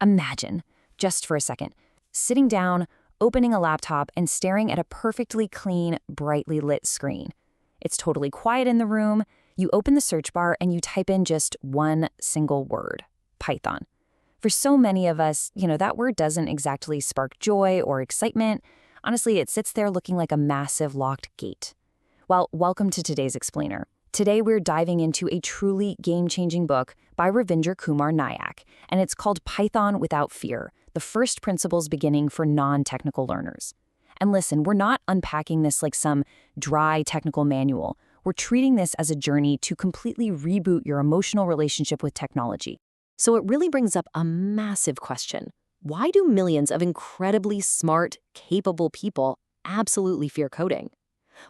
Imagine, just for a second, sitting down, opening a laptop, and staring at a perfectly clean, brightly lit screen. It's totally quiet in the room. You open the search bar and you type in just one single word: Python. For so many of us, that word doesn't exactly spark joy or excitement. Honestly, it sits there looking like a massive locked gate. Well, welcome to today's Explainer. Today we're diving into a truly game-changing book by Ravindra Kumar Nayak, and it's called Python Without Fear: The First Principles Beginning for Non-Technical Learners. And listen, we're not unpacking this like some dry technical manual. We're treating this as a journey to completely reboot your emotional relationship with technology. So it really brings up a massive question. Why do millions of incredibly smart, capable people absolutely fear coding?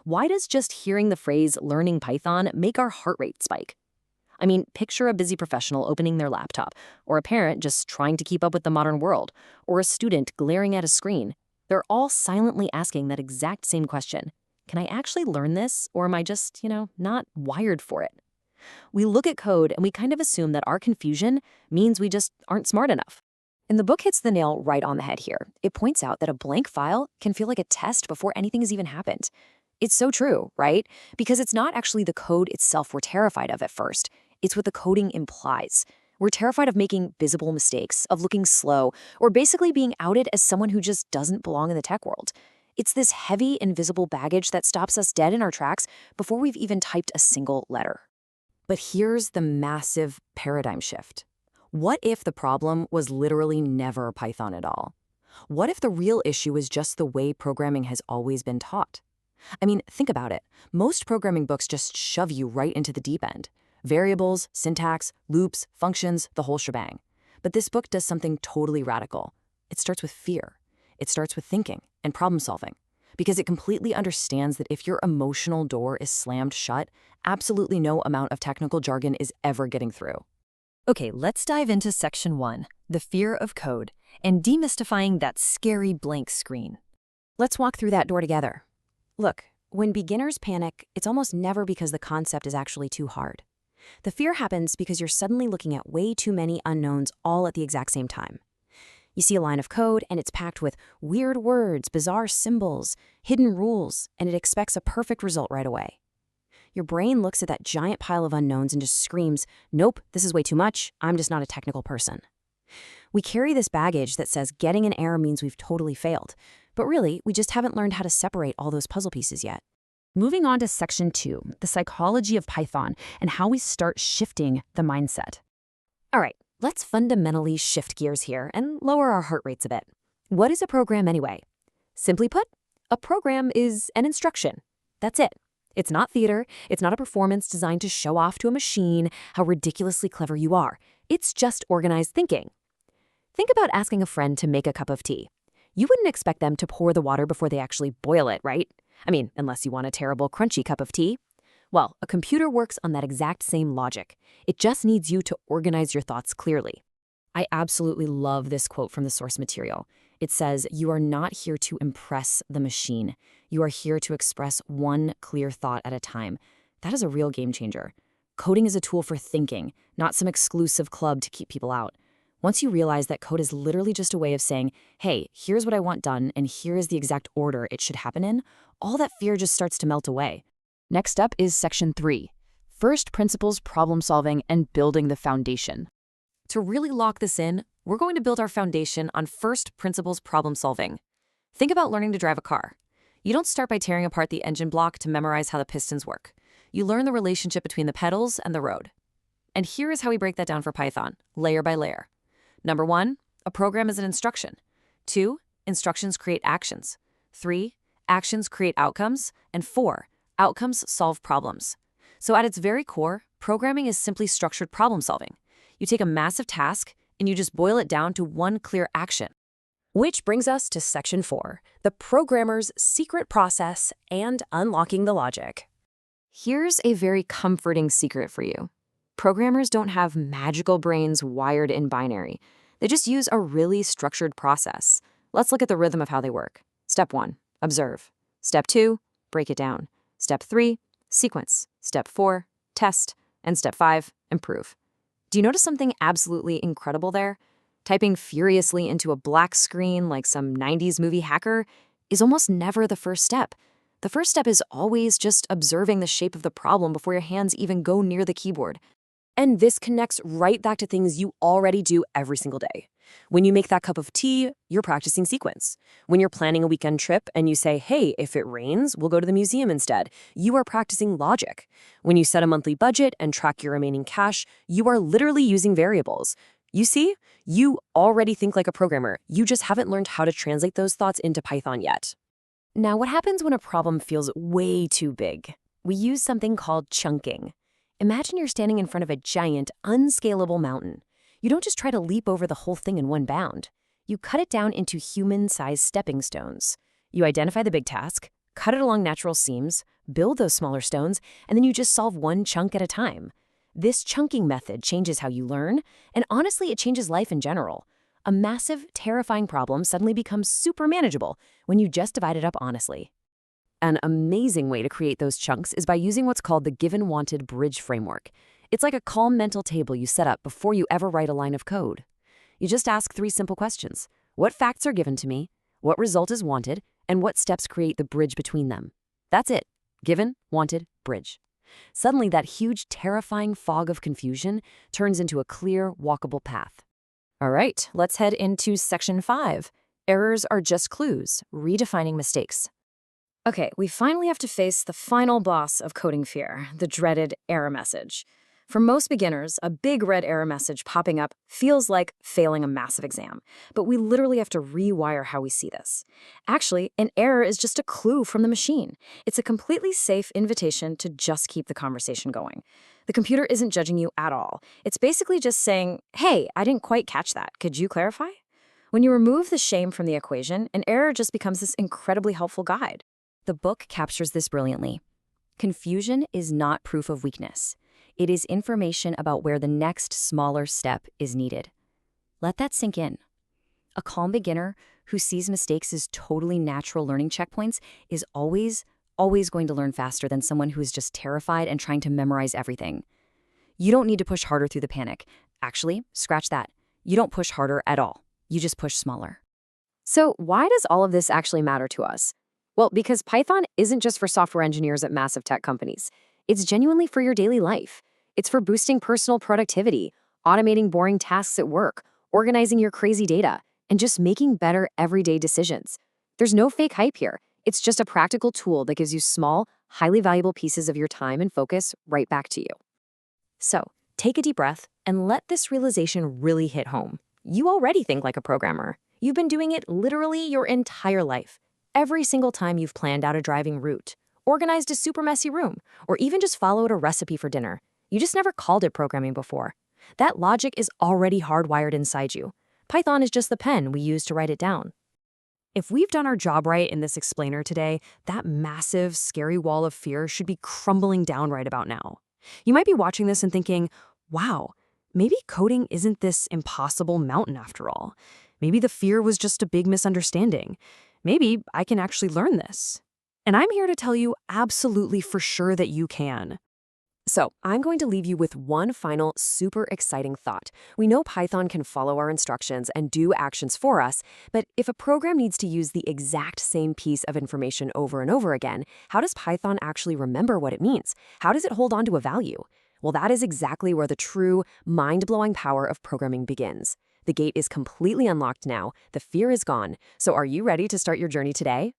Why does just hearing the phrase learning Python make our heart rate spike? I mean, picture a busy professional opening their laptop, or a parent just trying to keep up with the modern world, or a student glaring at a screen. They're all silently asking that exact same question. Can I actually learn this, or am I just, not wired for it? We look at code and we kind of assume that our confusion means we just aren't smart enough. And the book hits the nail right on the head here. It points out that a blank file can feel like a test before anything has even happened. It's so true, right? Because it's not actually the code itself we're terrified of at first. It's what the coding implies. We're terrified of making visible mistakes, of looking slow, or basically being outed as someone who just doesn't belong in the tech world. It's this heavy, invisible baggage that stops us dead in our tracks before we've even typed a single letter. But here's the massive paradigm shift. What if the problem was literally never Python at all? What if the real issue is just the way programming has always been taught? I mean, think about it. Most programming books just shove you right into the deep end. Variables, syntax, loops, functions, the whole shebang. But this book does something totally radical. It starts with fear. It starts with thinking and problem solving. Because it completely understands that if your emotional door is slammed shut, absolutely no amount of technical jargon is ever getting through. Okay, let's dive into Section 1, the fear of code, and demystifying that scary blank screen. Let's walk through that door together. Look, when beginners panic, it's almost never because the concept is actually too hard. The fear happens because you're suddenly looking at way too many unknowns all at the exact same time. You see a line of code, and it's packed with weird words, bizarre symbols, hidden rules, and it expects a perfect result right away. Your brain looks at that giant pile of unknowns and just screams, "Nope, this is way too much. I'm just not a technical person." We carry this baggage that says getting an error means we've totally failed. But really, we just haven't learned how to separate all those puzzle pieces yet. Moving on to Section 2, the psychology of Python and how we start shifting the mindset. All right, let's fundamentally shift gears here and lower our heart rates a bit. What is a program anyway? Simply put, a program is an instruction. That's it. It's not theater. It's not a performance designed to show off to a machine how ridiculously clever you are. It's just organized thinking. Think about asking a friend to make a cup of tea. You wouldn't expect them to pour the water before they actually boil it, right? I mean, unless you want a terrible, crunchy cup of tea. Well, a computer works on that exact same logic. It just needs you to organize your thoughts clearly. I absolutely love this quote from the source material. It says, "You are not here to impress the machine. You are here to express one clear thought at a time." That is a real game changer. Coding is a tool for thinking, not some exclusive club to keep people out. Once you realize that code is literally just a way of saying, "Hey, here's what I want done, and here is the exact order it should happen in," all that fear just starts to melt away. Next up is Section 3, First Principles Problem Solving and Building the Foundation. To really lock this in, we're going to build our foundation on first principles problem solving. Think about learning to drive a car. You don't start by tearing apart the engine block to memorize how the pistons work. You learn the relationship between the pedals and the road. And here is how we break that down for Python, layer by layer. Number 1, a program is an instruction. 2, instructions create actions. 3, actions create outcomes. And 4, outcomes solve problems. So at its very core, programming is simply structured problem solving. You take a massive task and you just boil it down to one clear action. Which brings us to Section 4, the programmer's secret process and unlocking the logic. Here's a very comforting secret for you. Programmers don't have magical brains wired in binary. They just use a really structured process. Let's look at the rhythm of how they work. Step 1, observe. Step 2, break it down. Step 3, sequence. Step 4, test. And Step 5, improve. Do you notice something absolutely incredible there? Typing furiously into a black screen like some 90s movie hacker is almost never the first step. The first step is always just observing the shape of the problem before your hands even go near the keyboard. And this connects right back to things you already do every single day. When you make that cup of tea, you're practicing sequence. When you're planning a weekend trip and you say, hey, if it rains, we'll go to the museum instead, you are practicing logic. When you set a monthly budget and track your remaining cash, you are literally using variables. You see, you already think like a programmer. You just haven't learned how to translate those thoughts into Python yet. Now, what happens when a problem feels way too big? We use something called chunking. Imagine you're standing in front of a giant, unscalable mountain. You don't just try to leap over the whole thing in one bound. You cut it down into human-sized stepping stones. You identify the big task, cut it along natural seams, build those smaller stones, and then you just solve one chunk at a time. This chunking method changes how you learn, and honestly, it changes life in general. A massive, terrifying problem suddenly becomes super manageable when you just divide it up honestly. An amazing way to create those chunks is by using what's called the given-wanted bridge framework. It's like a calm mental table you set up before you ever write a line of code. You just ask 3 simple questions. What facts are given to me? What result is wanted? And what steps create the bridge between them? That's it. Given, wanted, bridge. Suddenly, that huge, terrifying fog of confusion turns into a clear, walkable path. All right, let's head into Section 5. Errors are just clues, redefining mistakes. Okay, we finally have to face the final boss of coding fear, the dreaded error message. For most beginners, a big red error message popping up feels like failing a massive exam, but we literally have to rewire how we see this. Actually, an error is just a clue from the machine. It's a completely safe invitation to just keep the conversation going. The computer isn't judging you at all. It's basically just saying, hey, I didn't quite catch that. Could you clarify? When you remove the shame from the equation, an error just becomes this incredibly helpful guide. The book captures this brilliantly. Confusion is not proof of weakness. It is information about where the next smaller step is needed. Let that sink in. A calm beginner who sees mistakes as totally natural learning checkpoints is always going to learn faster than someone who is just terrified and trying to memorize everything. You don't need to push harder through the panic. Actually, scratch that. You don't push harder at all. You just push smaller. So why does all of this actually matter to us? Well, because Python isn't just for software engineers at massive tech companies. It's genuinely for your daily life. It's for boosting personal productivity, automating boring tasks at work, organizing your crazy data, and just making better everyday decisions. There's no fake hype here. It's just a practical tool that gives you small, highly valuable pieces of your time and focus right back to you. So, take a deep breath and let this realization really hit home. You already think like a programmer. You've been doing it literally your entire life. Every single time you've planned out a driving route, organized a super messy room, or even just followed a recipe for dinner. You just never called it programming before. That logic is already hardwired inside you. Python is just the pen we use to write it down. If we've done our job right in this explainer today, that massive, scary wall of fear should be crumbling down right about now. You might be watching this and thinking, wow, maybe coding isn't this impossible mountain after all. Maybe the fear was just a big misunderstanding. Maybe I can actually learn this. And I'm here to tell you absolutely for sure that you can. So I'm going to leave you with one final super exciting thought. We know Python can follow our instructions and do actions for us, but if a program needs to use the exact same piece of information over and over again, how does Python actually remember what it means? How does it hold on to a value? Well, that is exactly where the true, mind-blowing power of programming begins. The gate is completely unlocked now, the fear is gone, so are you ready to start your journey today?